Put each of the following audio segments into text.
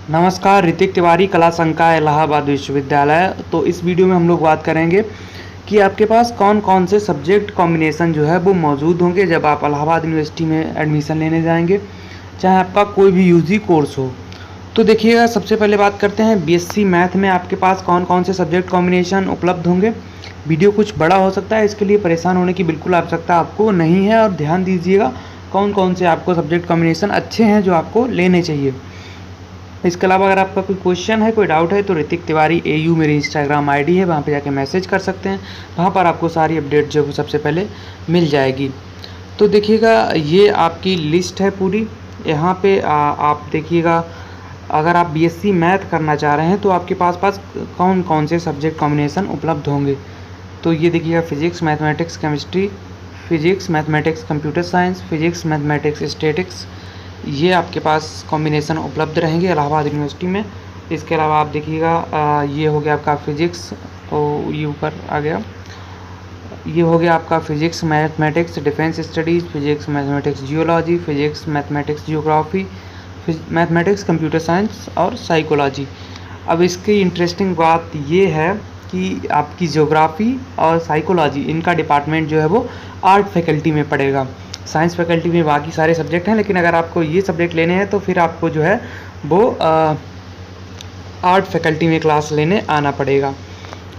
नमस्कार, ऋतिक तिवारी, कला संकाय इलाहाबाद विश्वविद्यालय। तो इस वीडियो में हम लोग बात करेंगे कि आपके पास कौन कौन से सब्जेक्ट कॉम्बिनेशन जो है वो मौजूद होंगे जब आप इलाहाबाद यूनिवर्सिटी में एडमिशन लेने जाएंगे, चाहे आपका कोई भी यूजी कोर्स हो। तो देखिएगा, सबसे पहले बात करते हैं बीएससी मैथ में आपके पास कौन कौन से सब्जेक्ट कॉम्बिनेशन उपलब्ध होंगे। वीडियो कुछ बड़ा हो सकता है, इसके लिए परेशान होने की बिल्कुल आवश्यकता आपको नहीं है, और ध्यान दीजिएगा कौन कौन से आपको सब्जेक्ट कॉम्बिनेशन अच्छे हैं जो आपको लेने चाहिए। इसके अलावा अगर आपका कोई क्वेश्चन है, कोई डाउट है, तो ऋतिक तिवारी AU मेरी इंस्टाग्राम आईडी है, वहाँ पे जाके मैसेज कर सकते हैं। वहाँ पर आपको सारी अपडेट जो है सबसे पहले मिल जाएगी। तो देखिएगा, ये आपकी लिस्ट है पूरी। यहाँ पे आप देखिएगा, अगर आप बीएससी मैथ करना चाह रहे हैं तो आपके पास कौन कौन से सब्जेक्ट कॉम्बिनेशन उपलब्ध होंगे। तो ये देखिएगा, physics, mathematics, chemistry, physics, mathematics, computer science, physics, mathematics, statics, ये आपके पास कॉम्बिनेशन उपलब्ध रहेंगे इलाहाबाद यूनिवर्सिटी में। इसके अलावा आप देखिएगा, ये हो गया आपका फिजिक्स, तो ये ऊपर आ गया, ये हो गया आपका physics mathematics defence studies, physics mathematics geology, physics mathematics geography, mathematics computer science और साइकोलॉजी। अब इसकी इंटरेस्टिंग बात ये है कि आपकी ज्योग्राफी और साइकोलॉजी, इनका डिपार्टमेंट जो है वो आर्ट फैकल्टी में पड़ेगा। साइंस फैकल्टी में बाकी सारे सब्जेक्ट हैं, लेकिन अगर आपको ये सब्जेक्ट लेने हैं तो फिर आपको जो है वो आर्ट फैकल्टी में क्लास लेने आना पड़ेगा।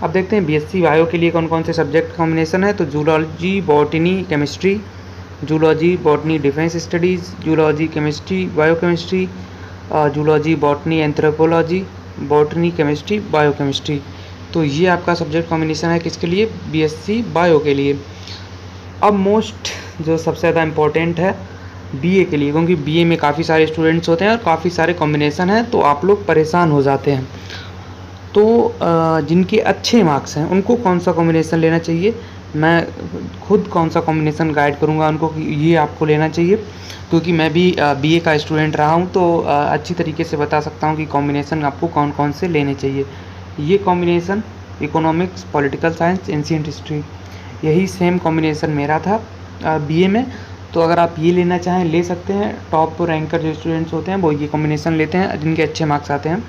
अब देखते हैं बीएससी बायो के लिए कौन कौन से सब्जेक्ट कॉम्बिनेशन है। तो zoology, botany, chemistry, zoology, botany, defence studies, zoology, chemistry, biochemistry, zoology, botany, anthropology, botany, chemistry, biochemistry. तो ये आपका सब्जेक्ट कॉम्बिनेशन है किसके लिए? बीएससी बायो के लिए। अब मोस्ट जो सबसे ज़्यादा इम्पोर्टेंट है बीए के लिए, क्योंकि बीए में काफ़ी सारे स्टूडेंट्स होते हैं और काफ़ी सारे कॉम्बिनेशन हैं, तो आप लोग परेशान हो जाते हैं। तो जिनके अच्छे मार्क्स हैं उनको कौन सा कॉम्बिनेशन लेना चाहिए, मैं खुद कौन सा कॉम्बिनेशन गाइड करूंगा उनको कि ये आपको लेना चाहिए, क्योंकि मैं भी बीए का स्टूडेंट रहा हूं, तो अच्छी तरीके से बता सकता हूं कि कॉम्बिनेशन आपको कौन कौन से लेने चाहिए। ये combination economics, political science, ancient history, यही सेम कॉम्बिनेशन मेरा था बीए में। तो अगर आप ये लेना चाहें ले सकते हैं। टॉप रैंकर जो स्टूडेंट्स होते हैं वो ये कॉम्बिनेशन लेते हैं जिनके अच्छे मार्क्स आते हैं।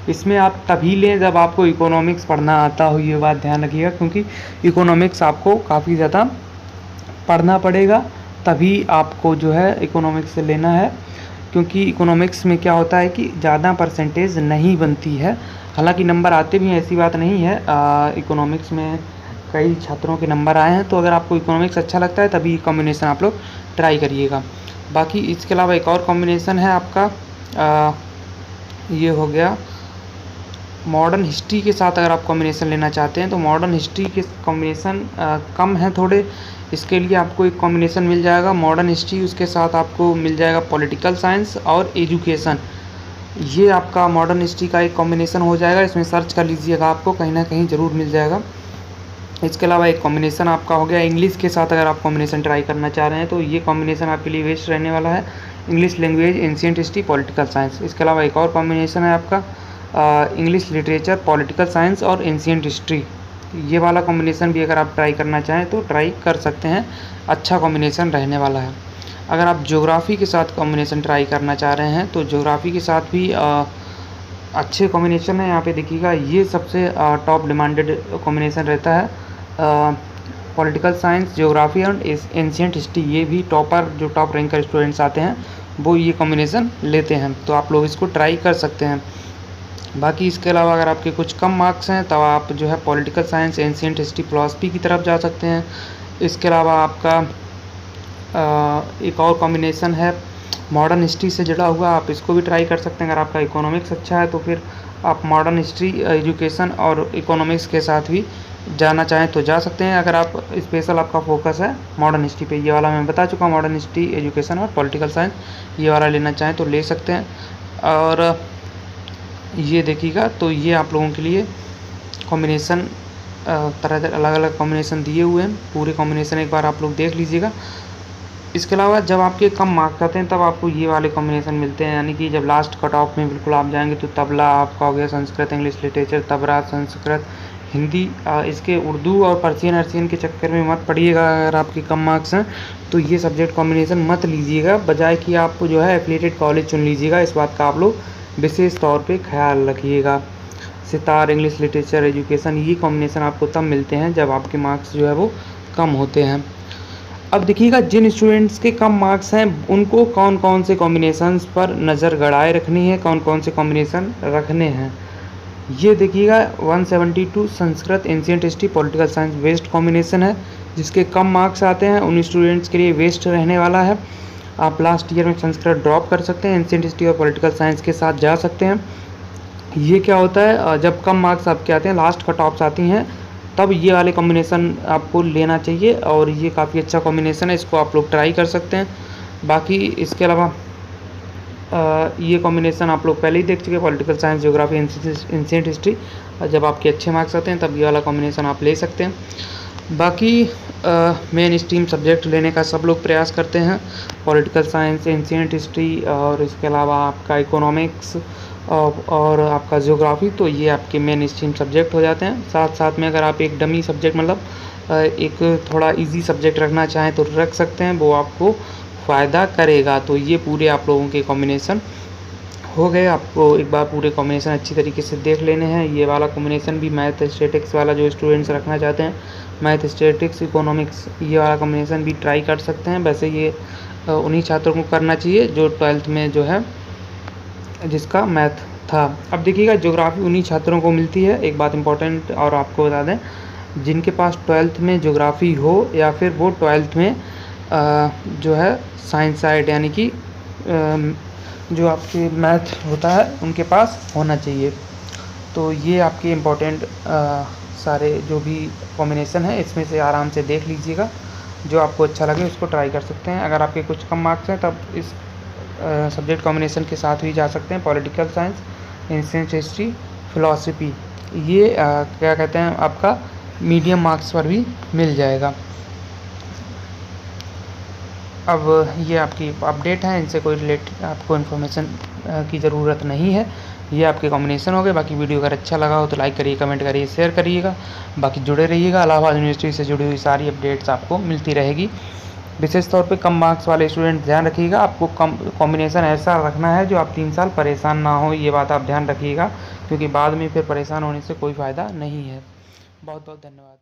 इसमें आप तभी लें जब आपको इकोनॉमिक्स पढ़ना आता हो, ये बात ध्यान रखिएगा, क्योंकि इकोनॉमिक्स आपको काफ़ी ज़्यादा पढ़ना पड़ेगा, तभी आपको जो है इकोनॉमिक्स से लेना है। क्योंकि इकोनॉमिक्स में क्या होता है कि ज़्यादा परसेंटेज नहीं बनती है, हालांकि नंबर आते भी हैं, ऐसी बात नहीं है। इकोनॉमिक्स में कई छात्रों के नंबर आए हैं, तो अगर आपको इकोनॉमिक्स अच्छा लगता है तभी कॉम्बिनेशन आप लोग ट्राई करिएगा। बाकी इसके अलावा एक और कॉम्बिनेशन है आपका, ये हो गया मॉडर्न हिस्ट्री के साथ अगर आप कॉम्बिनेशन लेना चाहते हैं, तो मॉडर्न हिस्ट्री के कॉम्बिनेशन कम हैं थोड़े, इसके लिए आपको एक कॉम्बिनेशन मिल जाएगा मॉडर्न हिस्ट्री, उसके साथ आपको मिल जाएगा पॉलिटिकल साइंस और एजुकेशन। ये आपका मॉडर्न हिस्ट्री का एक कॉम्बिनेशन हो जाएगा, इसमें सर्च कर लीजिएगा, आपको कहीं ना कहीं ज़रूर मिल जाएगा। इसके अलावा एक कॉम्बिनेशन आपका हो गया इंग्लिश के साथ, अगर आप कॉम्बिनेशन ट्राई करना चाह रहे हैं तो ये कॉम्बिनेशन आपके लिए बेस्ट रहने वाला है, English language, ancient history, political science. इसके अलावा एक और कॉम्बिनेशन है आपका इंग्लिश लिटरेचर, पॉलिटिकल साइंस और एंशिएंट हिस्ट्री। ये वाला कॉम्बिनेशन भी अगर आप ट्राई करना चाहें तो ट्राई कर सकते हैं, अच्छा कॉम्बिनेशन रहने वाला है। अगर आप ज्योग्राफी के साथ कॉम्बिनेशन ट्राई करना चाह रहे हैं तो ज्योग्राफी के साथ भी अच्छे कॉम्बिनेशन है। यहाँ पे देखिएगा, ये सबसे टॉप डिमांडेड कॉम्बिनेशन रहता है, पॉलिटिकल साइंस, ज्योग्राफी और एंशिएंट हिस्ट्री। ये भी टॉपर जो टॉप रैंकर स्टूडेंट्स आते हैं वो ये कॉम्बिनेशन लेते हैं, तो आप लोग इसको ट्राई कर सकते हैं। बाकी इसके अलावा अगर आपके कुछ कम मार्क्स हैं तब आप जो है political science, ancient history, philosophy की तरफ जा सकते हैं। इसके अलावा आपका एक और कॉम्बिनेशन है मॉडर्न हिस्ट्री से जुड़ा हुआ, आप इसको भी ट्राई कर सकते हैं। अगर आपका इकोनॉमिक्स अच्छा है तो फिर आप मॉडर्न हिस्ट्री, एजुकेशन और इकोनॉमिक्स के साथ भी जाना चाहें तो जा सकते हैं। अगर आप स्पेशल आपका फोकस है मॉडर्न हिस्ट्री पे, ये वाला मैं बता चुका हूँ, मॉडर्न हिस्ट्री, एजुकेशन और पॉलिटिकल साइंस, ये वाला लेना चाहें तो ले सकते हैं। और ये देखिएगा, तो ये आप लोगों के लिए कॉम्बिनेशन तरह तरह अलग अलग कॉम्बिनेशन दिए हुए हैं, पूरे कॉम्बिनेशन एक बार आप लोग देख लीजिएगा। इसके अलावा जब आपके कम मार्क्स आते हैं तब आपको ये वाले कॉम्बिनेशन मिलते हैं, यानी कि जब लास्ट कट ऑफ में बिल्कुल आप जाएंगे तो तबला आपका हो गया, संस्कृत, इंग्लिश लिटरेचर, तबला, संस्कृत, हिंदी। इसके उर्दू और पर्शियन अर्शियन के चक्कर में मत पड़िएगा। अगर आपके कम मार्क्स हैं तो ये सब्जेक्ट कॉम्बिनेशन मत लीजिएगा, बजाय कि आप जो है एफिलिएटेड कॉलेज चुन लीजिएगा, इस बात का आप लोग विशेष तौर पे ख्याल रखिएगा। सितार, इंग्लिश लिटरेचर, एजुकेशन, ये कॉम्बिनेशन आपको तब मिलते हैं जब आपके मार्क्स जो है वो कम होते हैं। अब देखिएगा जिन स्टूडेंट्स के कम मार्क्स हैं उनको कौन कौन से कॉम्बिनेशंस पर नज़र गड़ाए रखनी है, कौन कौन से कॉम्बिनेशन रखने हैं। ये देखिएगा 172 Sanskrit, ancient history, political science waste combination है। जिसके कम मार्क्स आते हैं उन स्टूडेंट्स के लिए वेस्ट रहने वाला है। आप लास्ट ईयर में संस्कृत ड्रॉप कर सकते हैं, एंशिएंट हिस्ट्री और पॉलिटिकल साइंस के साथ जा सकते हैं। ये क्या होता है, जब कम मार्क्स आपके आते हैं, लास्ट कट ऑफ्स आती हैं, तब ये वाले कॉम्बिनेशन आपको लेना चाहिए और ये काफ़ी अच्छा कॉम्बिनेशन है, इसको आप लोग ट्राई कर सकते हैं। बाकी इसके अलावा ये कॉम्बिनेशन आप लोग पहले ही देख चुके हैं, political science, geography, ancient history. जब आपके अच्छे मार्क्स आते हैं तब ये वाला कॉम्बिनेशन आप ले सकते हैं। बाकी मेन स्ट्रीम सब्जेक्ट लेने का सब लोग प्रयास करते हैं, पॉलिटिकल साइंस, एंशिएंट हिस्ट्री और इसके अलावा आपका इकोनॉमिक्स और आपका ज्योग्राफी, तो ये आपके मेन स्ट्रीम सब्जेक्ट हो जाते हैं। साथ साथ में अगर आप एक डमी सब्जेक्ट मतलब एक थोड़ा इजी सब्जेक्ट रखना चाहें तो रख सकते हैं, वो आपको फ़ायदा करेगा। तो ये पूरे आप लोगों के कॉम्बिनेशन हो गए। आपको एक बार पूरे कॉम्बिनेशन अच्छी तरीके से देख लेने हैं। ये वाला कॉम्बिनेशन भी मैथ स्टैटिक्स वाला जो स्टूडेंट्स रखना चाहते हैं, मैथ स्टैटिक्स इकोनॉमिक्स, ये वाला कॉम्बिनेशन भी ट्राई कर सकते हैं। वैसे ये उन्हीं छात्रों को करना चाहिए जो 12th में जो है जिसका मैथ था। अब देखिएगा ज्योग्राफी उन्हीं छात्रों को मिलती है। एक बात इम्पॉर्टेंट और आपको बता दें, जिनके पास 12th में ज्योग्राफी हो या फिर वो 12th में जो है साइंस साइड यानी कि जो आपके मैथ होता है उनके पास होना चाहिए। तो ये आपके इम्पोर्टेंट सारे जो भी कॉम्बिनेशन है इसमें से आराम से देख लीजिएगा, जो आपको अच्छा लगे उसको ट्राई कर सकते हैं। अगर आपके कुछ कम मार्क्स हैं तब इस सब्जेक्ट कॉम्बिनेशन के साथ भी जा सकते हैं, political science, ancient history, philosophy, ये क्या कहते हैं आपका मीडियम मार्क्स पर भी मिल जाएगा। अब ये आपकी अपडेट है, इनसे कोई रिलेटेड आपको इन्फॉर्मेशन की ज़रूरत नहीं है। ये आपके कॉम्बिनेशन हो गए। बाकी वीडियो अगर अच्छा लगा हो तो लाइक करिए, कमेंट करिए, शेयर करिएगा। बाकी जुड़े रहिएगा, इलाहाबाद यूनिवर्सिटी से जुड़ी हुई सारी अपडेट्स आपको मिलती रहेगी। विशेष तौर पे कम मार्क्स वाले स्टूडेंट ध्यान रखिएगा, आपको कम कॉम्बिनेशन ऐसा रखना है जो आप 3 साल परेशान ना हो, ये बात आप ध्यान रखिएगा, क्योंकि बाद में फिर परेशान होने से कोई फ़ायदा नहीं है। बहुत बहुत धन्यवाद।